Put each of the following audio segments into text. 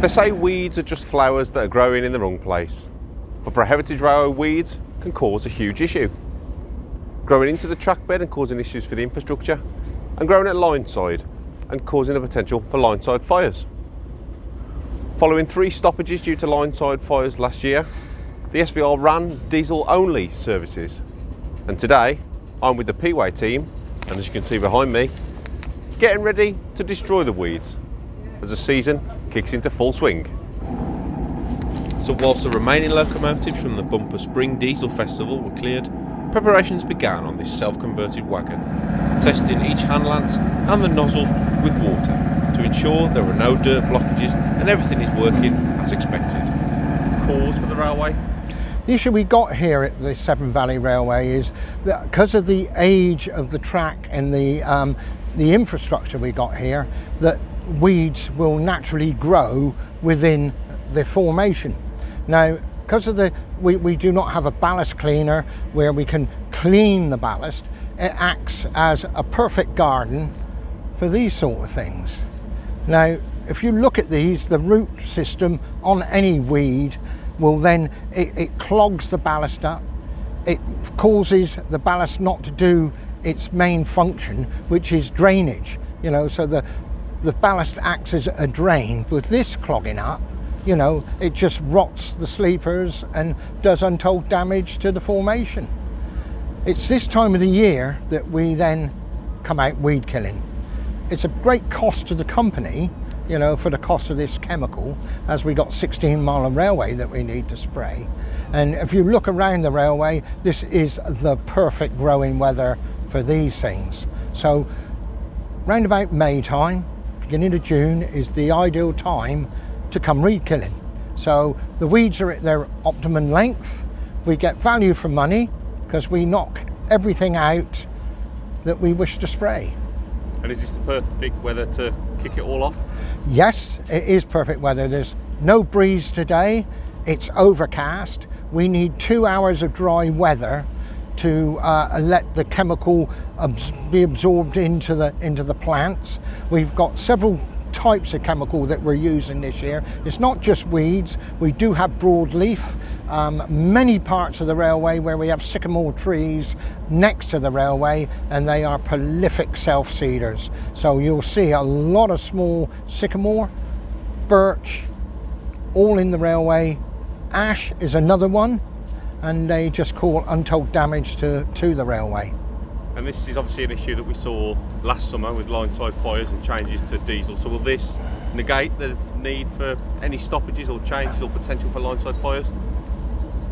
They say weeds are just flowers that are growing in the wrong place, but for a heritage railway, weeds can cause a huge issue. Growing into the track bed and causing issues for the infrastructure, and growing at lineside and causing the potential for lineside fires. Following 3 stoppages due to lineside fires last year, the SVR ran diesel-only services. And today, I'm with the P-Way team, and as you can see behind me, getting ready to destroy the weeds as the season kicks into full swing. So whilst the remaining locomotives from the Bumper Spring Diesel Festival were cleared, preparations began on this self-converted wagon, testing each hand lance and the nozzles with water to ensure there are no dirt blockages and everything is working as expected. Cause for the railway? The issue we got here at the Severn Valley Railway is that because of the age of the track and the infrastructure we got here, that weeds will naturally grow within the formation. Now, because of we do not have a ballast cleaner where we can clean the ballast, it acts as a perfect garden for these sort of things. Now, if you look at these, the root system on any weed will then, it clogs the ballast up. It causes the ballast not to do its main function, which is drainage. You know, so the ballast acts as a drain. With this clogging up, you know, it just rots the sleepers and does untold damage to the formation. It's this time of the year that we then come out weed killing. It's a great cost to the company, you know, for the cost of this chemical, as we got 16 mile of railway that we need to spray. And if you look around the railway, this is the perfect growing weather for these things. So round about May time, beginning of June is the ideal time to come weed killing. So the weeds are at their optimum length. We get value for money because we knock everything out that we wish to spray. And is this the perfect weather to kick it all off? Yes, it is perfect weather. There's no breeze today. It's overcast. We need 2 hours of dry weather to let the chemical be absorbed into the plants. We've got several types of chemical that we're using this year. It's not just weeds. We do have broadleaf. Many parts of the railway where we have sycamore trees next to the railway, and they are prolific self-seeders. So you'll see a lot of small sycamore, birch, all in the railway. Ash is another one, and they just cause untold damage to the railway. And this is obviously an issue that we saw last summer with lineside fires and changes to diesel. So will this negate the need for any stoppages or changes or potential for lineside fires?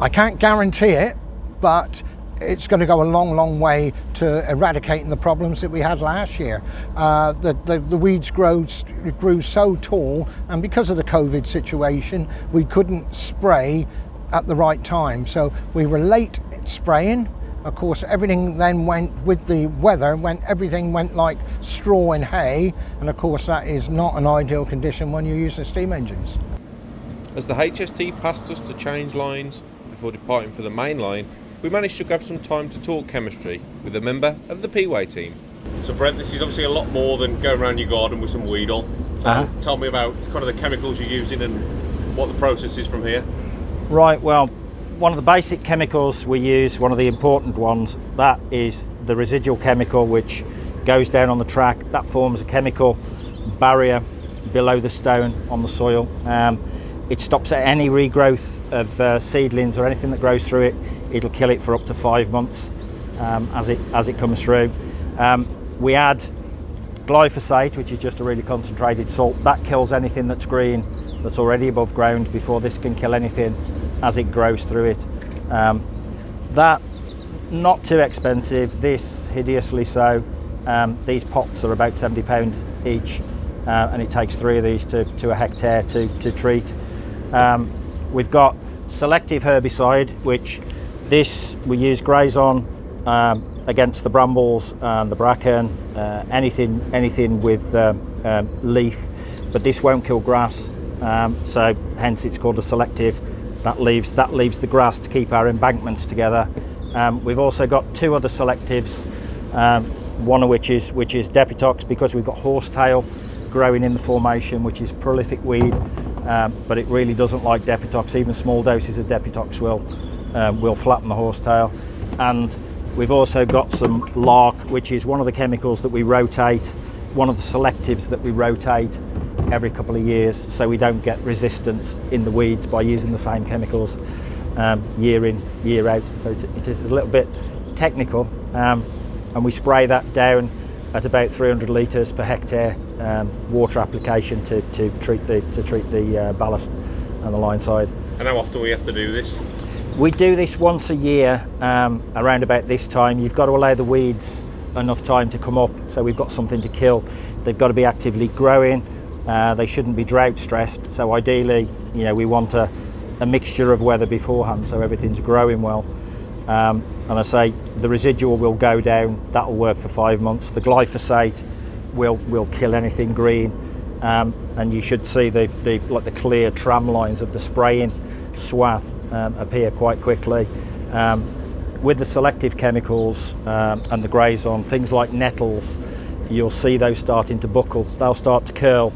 I can't guarantee it, but it's going to go a long, long way to eradicating the problems that we had last year. The weeds grew so tall, and because of the COVID situation, we couldn't spray at the right time. So we were late spraying. Of course, everything then went with the weather, everything went like straw in hay, and of course that is not an ideal condition when you're using steam engines. As the HST passed us to change lines before departing for the main line, we managed to grab some time to talk chemistry with a member of the P-Way team. So Brent, this is obviously a lot more than going around your garden with some weed on. So tell me about kind of the chemicals you're using and what the process is from here. Right, well, one of the basic chemicals we use, one of the important ones, that is the residual chemical which goes down on the track. That forms a chemical barrier below the stone on the soil. It stops any regrowth of seedlings or anything that grows through it. It'll kill it for up to 5 months as it comes through. We add glyphosate, which is just a really concentrated salt. That kills anything that's green that's already above ground before this can kill anything as it grows through it. That, not too expensive, this hideously so. These pots are about £70 each, and it takes 3 of these to a hectare to treat. We've got selective herbicide, which this we use graze on against the brambles and the bracken, anything with leaf, but this won't kill grass, so hence it's called a selective. That leaves the grass to keep our embankments together. We've also got 2 other selectives, one of which is Depitox, because we've got horsetail growing in the formation, which is prolific weed. but it really doesn't like Depitox. Even small doses of Depitox will flatten the horsetail. And we've also got some Lark, which is one of the chemicals that we rotate, one of the selectives that we rotate every couple of years, so we don't get resistance in the weeds by using the same chemicals year in, year out. So it is a little bit technical, and we spray that down at about 300 litres per hectare water application to treat the ballast and the lineside. And how often we have to do this? We do this once a year, around about this time. You've got to allow the weeds enough time to come up, so we've got something to kill. They've got to be actively growing. They shouldn't be drought stressed. So ideally, we want a mixture of weather beforehand, so everything's growing well. And I say the residual will go down. That'll work for 5 months. The glyphosate will kill anything green, and you should see the clear tram lines of the spraying swath appear quite quickly. With the selective chemicals and the greys on, things like nettles, you'll see those starting to buckle. They'll start to curl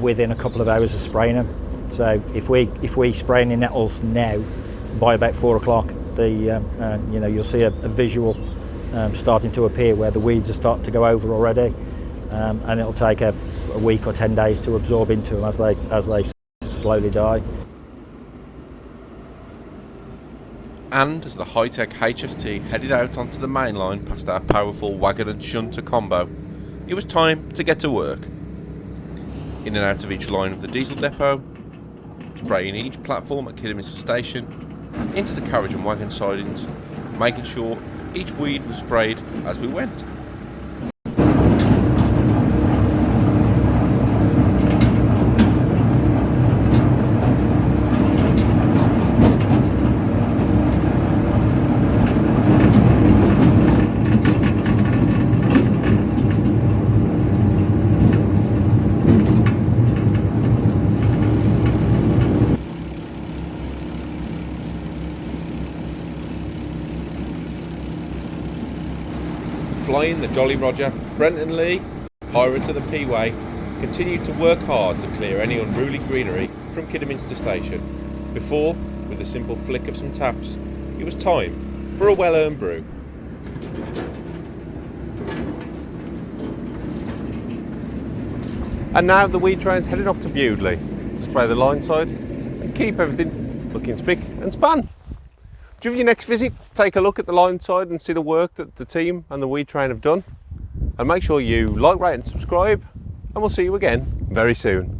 within a couple of hours of spraying them. So if we spray any nettles now, by about 4 o'clock, you'll see a visual starting to appear where the weeds are starting to go over already, and it'll take a week or 10 days to absorb into them as they slowly die. And as the high-tech HST headed out onto the main line past our powerful wagon and shunter combo, it was time to get to work. In and out of each line of the diesel depot, spraying each platform at Kidderminster station, into the carriage and wagon sidings, making sure each weed was sprayed as we went. Flying the Jolly Roger, Brent and Lee, pirates of the P-Way, continued to work hard to clear any unruly greenery from Kidderminster station, before, with a simple flick of some taps, it was time for a well-earned brew. And now the weed train's heading off to Bewdley to spray the line side and keep everything looking spick and span. During your next visit, take a look at the line side and see the work that the team and the weed train have done. And make sure you like, rate and subscribe, and we'll see you again very soon.